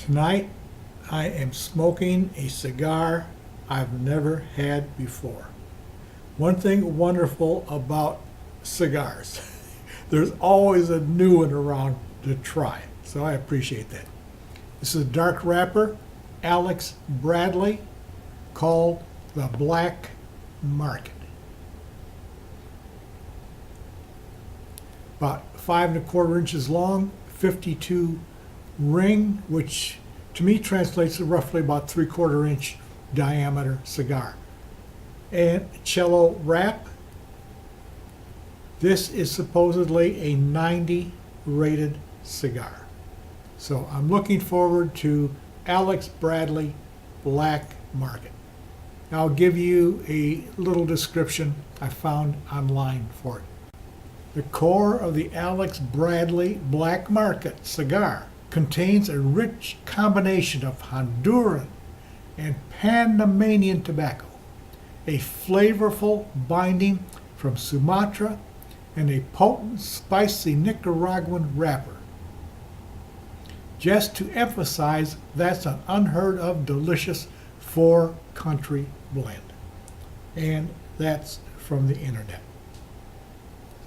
Tonight I am smoking a cigar I've never had before. One thing wonderful about cigars, there's always a new one around to try, so I appreciate that. This is a dark wrapper, Alex Bradley, called the Black Market. About 5¼ inches long, 52 ring, which to me translates to roughly about 3/4 inch diameter cigar. And cello wrap. This is supposedly a 90 rated cigar. So I'm looking forward to Alex Bradley Black Market. I'll give you a little description I found online for it. The core of the Alex Bradley Black Market cigar contains a rich combination of Honduran and Panamanian tobacco, a flavorful binding from Sumatra, and a potent, spicy Nicaraguan wrapper. Just to emphasize, that's an unheard of delicious 4-country blend. And that's from the internet.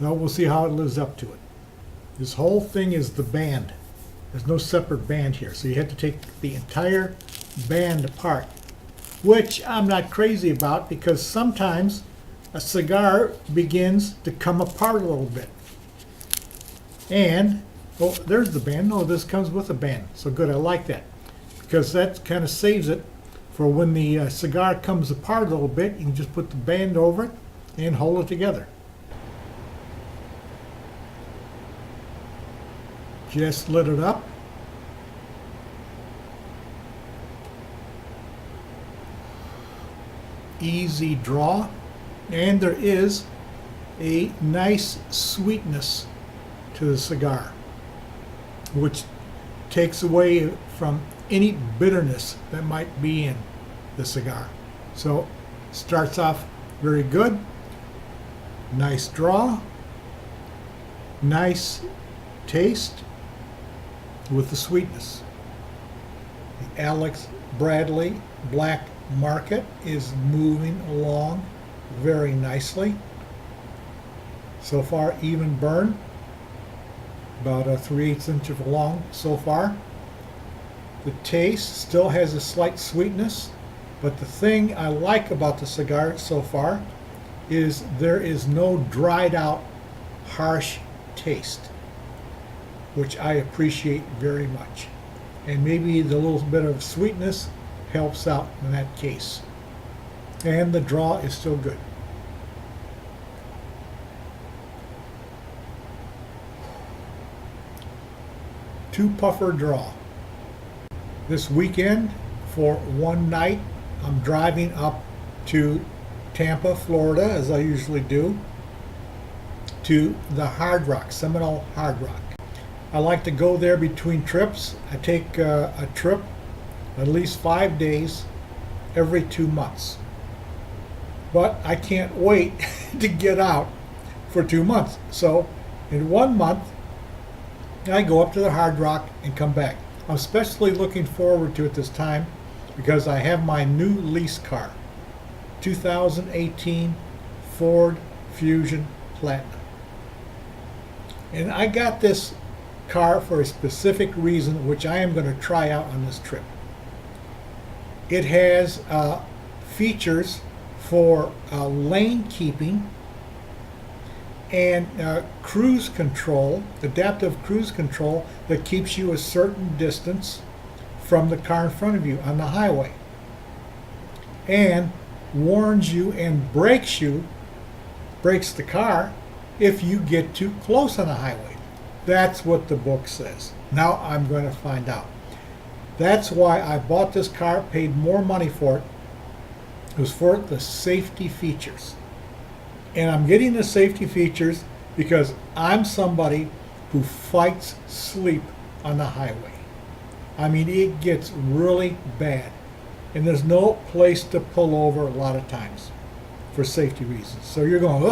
So we'll see how it lives up to it. This whole thing is the band. There's no separate band here, so you have to take the entire band apart, which I'm not crazy about because sometimes a cigar begins to come apart a little bit. And, oh, there's the band. No, this comes with a band. So good, I like that. Because that kind of saves it for when the cigar comes apart a little bit, you can just put the band over it and hold it together. Just lit it up. Easy draw. And there is a nice sweetness to the cigar, which takes away from any bitterness that might be in the cigar. So starts off very good. Nice draw. Nice taste with the sweetness. The Alex Bradley Black Market is moving along very nicely. So far, even burn, about a 3/8 inch long so far. The taste still has a slight sweetness, but the thing I like about the cigar so far is there is no dried out, harsh taste, which I appreciate very much. And maybe the little bit of sweetness helps out in that case. And the draw is still good. Two puffer draw. This weekend, for one night, I'm driving up to Tampa, Florida, as I usually do, to the Hard Rock, Seminole Hard Rock. I like to go there between trips. I take a trip at least 5 days every 2 months. But I can't wait to get out for 2 months. So in 1 month, I go up to the Hard Rock and come back. I'm especially looking forward to it this time because I have my new lease car, 2018 Ford Fusion Platinum. And I got this car for a specific reason, which I am going to try out on this trip. It has features for lane keeping and cruise control, adaptive cruise control that keeps you a certain distance from the car in front of you on the highway, and warns you and brakes the car if you get too close on the highway. That's what the book says. Now I'm going to find out. That's why I bought this car, paid more money for it. It was for the safety features. And I'm getting the safety features because I'm somebody who fights sleep on the highway. I mean, it gets really bad. And there's no place to pull over a lot of times for safety reasons. So you're going,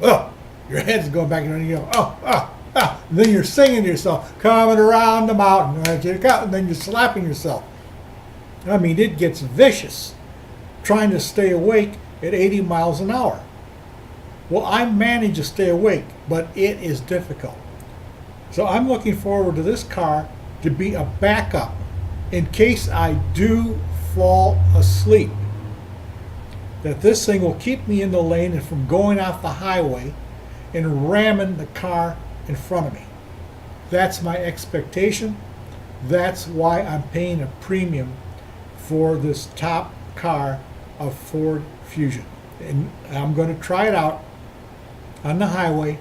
oh, your head's going back and you go, oh, Ah, and then you're singing to yourself, coming around the mountain, and then you're slapping yourself. I mean, it gets vicious trying to stay awake at 80 miles an hour. Well, I manage to stay awake, but it is difficult. So I'm looking forward to this car to be a backup in case I do fall asleep. That this thing will keep me in the lane and from going off the highway and ramming the car in front of me. That's my expectation. That's why I'm paying a premium for this top car of Ford Fusion. And I'm going to try it out on the highway,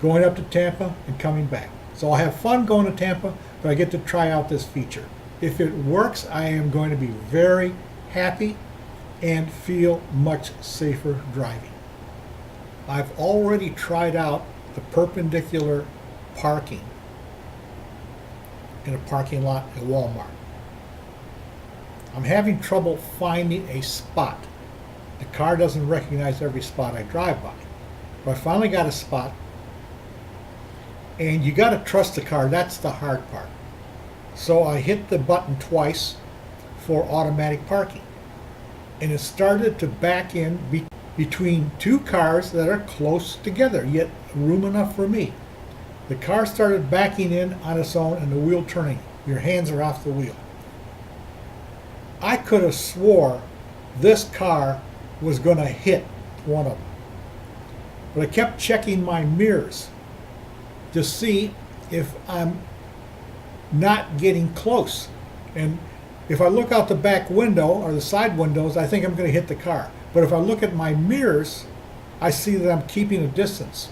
going up to Tampa and coming back. So I'll have fun going to Tampa, but I get to try out this feature. If it works, I am going to be very happy and feel much safer driving. I've already tried out the perpendicular parking in a parking lot at Walmart. I'm having trouble finding a spot. The car doesn't recognize every spot I drive by. But I finally got a spot. And you got to trust the car. That's the hard part. So I hit the button twice for automatic parking. And it started to back in between two cars that are close together, yet room enough for me. The car started backing in on its own and the wheel turning. Your hands are off the wheel. I could have swore this car was going to hit one of them. But I kept checking my mirrors to see if I'm not getting close. And if I look out the back window or the side windows, I think I'm going to hit the car. But if I look at my mirrors, I see that I'm keeping a distance.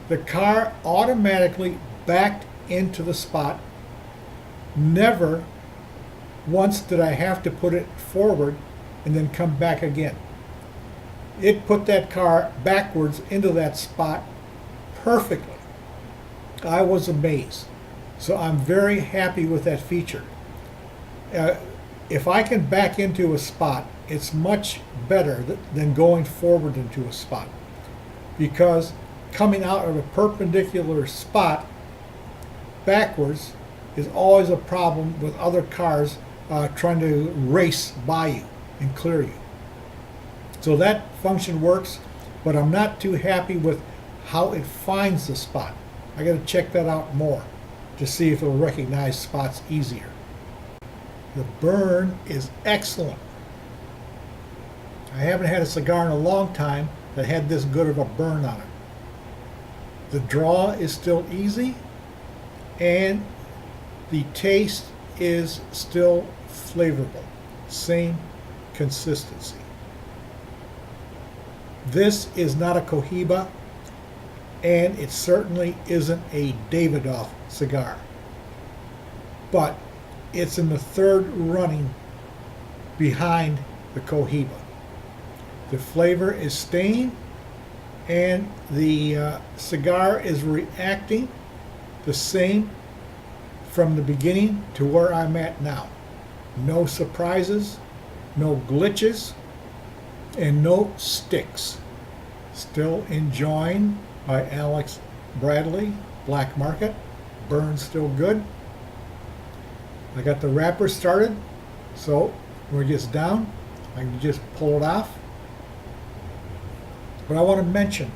The car automatically backed into the spot. Never once did I have to put it forward and then come back again. It put that car backwards into that spot perfectly. I was amazed. So I'm very happy with that feature. If I can back into a spot, it's much better than going forward into a spot, because coming out of a perpendicular spot backwards is always a problem with other cars trying to race by you and clear you. So that function works, but I'm not too happy with how it finds the spot. I got to check that out more to see if it'll recognize spots easier. The burn is excellent. I haven't had a cigar in a long time that had this good of a burn on it. The draw is still easy, and the taste is still flavorful. Same consistency. This is not a Cohiba, and it certainly isn't a Davidoff cigar. But it's in the third running behind the Cohiba. The flavor is staying, and the cigar is reacting the same from the beginning to where I'm at now. No surprises, no glitches, and no sticks. Still enjoying by Alex Bradley, Black Market. Burn still good. I got the wrapper started, so when it gets down, I can just pull it off. But I want to mention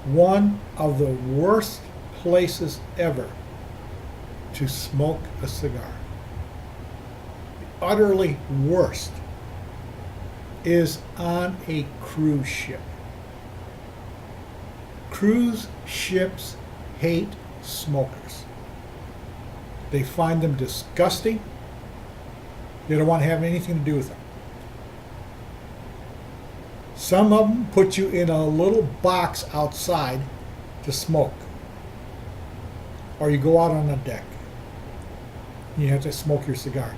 one of the worst places ever to smoke a cigar. The utterly worst is on a cruise ship. Cruise ships hate smokers. They find them disgusting. They don't want to have anything to do with them. Some of them put you in a little box outside to smoke. Or you go out on the deck. You have to smoke your cigar.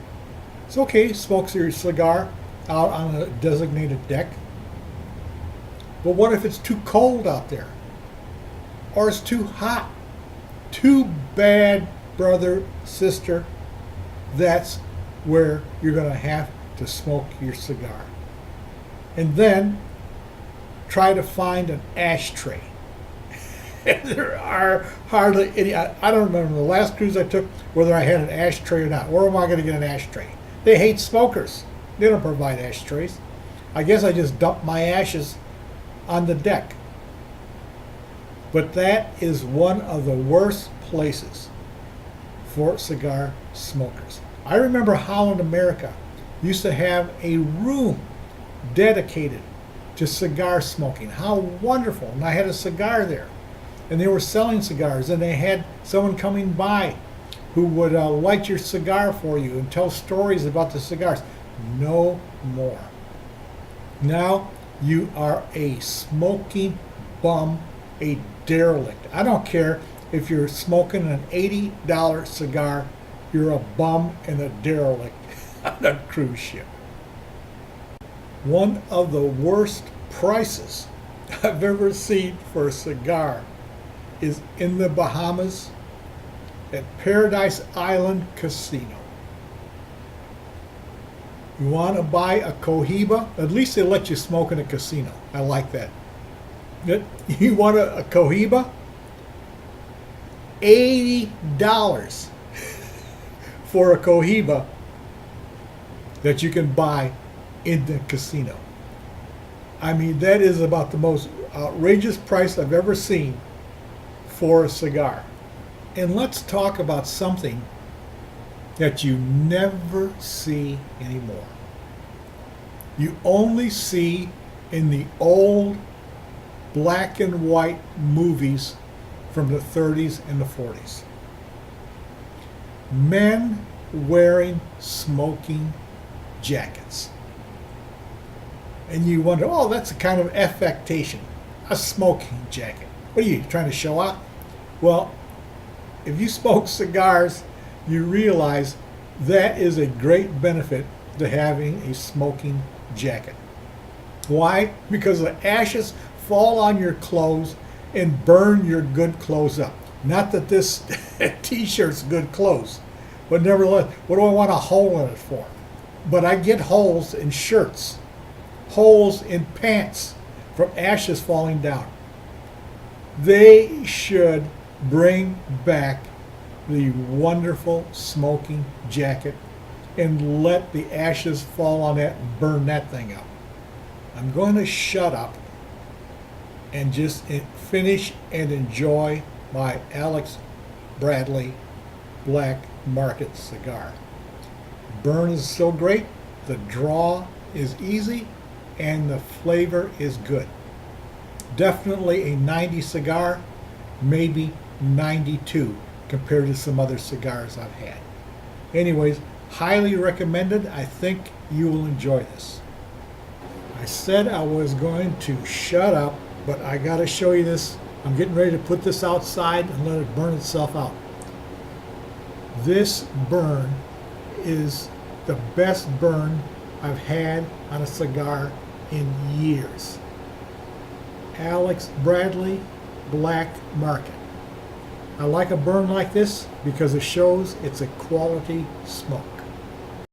It's okay to smoke your cigar out on a designated deck. But what if it's too cold out there? Or it's too hot? Too bad, brother, sister. That's where you're going to have to smoke your cigar. And then try to find an ashtray. There are hardly any. I don't remember the last cruise I took whether I had an ashtray or not. Where am I going to get an ashtray? They hate smokers. They don't provide ashtrays. I guess I just dump my ashes on the deck. But that is one of the worst places for cigar smokers. I remember Holland America used to have a room dedicated to cigar smoking. How wonderful. And I had a cigar there. And they were selling cigars, and they had someone coming by who would light your cigar for you and tell stories about the cigars. No more. Now you are a smoking bum, a derelict. I don't care if you're smoking an $80 cigar, you're a bum and a derelict on a cruise ship. One of the worst prices I've ever seen for a cigar is in the Bahamas at Paradise Island Casino. You want to buy a Cohiba? At least they let you smoke in a casino. I like that. You want a Cohiba? $80 for a Cohiba that you can buy in the casino. I mean, that is about the most outrageous price I've ever seen for a cigar. And let's talk about something that you never see anymore. You only see in the old black and white movies from the 30s and the 40s. Men wearing smoking jackets. And you wonder, oh, that's a kind of affectation. A smoking jacket. What are you trying to show off? Well, if you smoke cigars, you realize that is a great benefit to having a smoking jacket. Why? Because the ashes fall on your clothes and burn your good clothes up. Not that this t-shirt's good clothes, but nevertheless, what do I want a hole in it for? But I get holes in shirts, holes in pants from ashes falling down. They should bring back the wonderful smoking jacket and let the ashes fall on that and burn that thing up. I'm going to shut up and just finish and enjoy my Alex Bradley Black Market cigar. Burn is so great, the draw is easy, and the flavor is good. Definitely a 90 cigar, maybe 92 compared to some other cigars I've had. Anyways, highly recommended. I think you will enjoy this. I said I was going to shut up, but I got to show you this. I'm getting ready to put this outside and let it burn itself out. This burn is the best burn I've had on a cigar in years. Alex Bradley Black Market. I like a burn like this because it shows it's a quality smoke.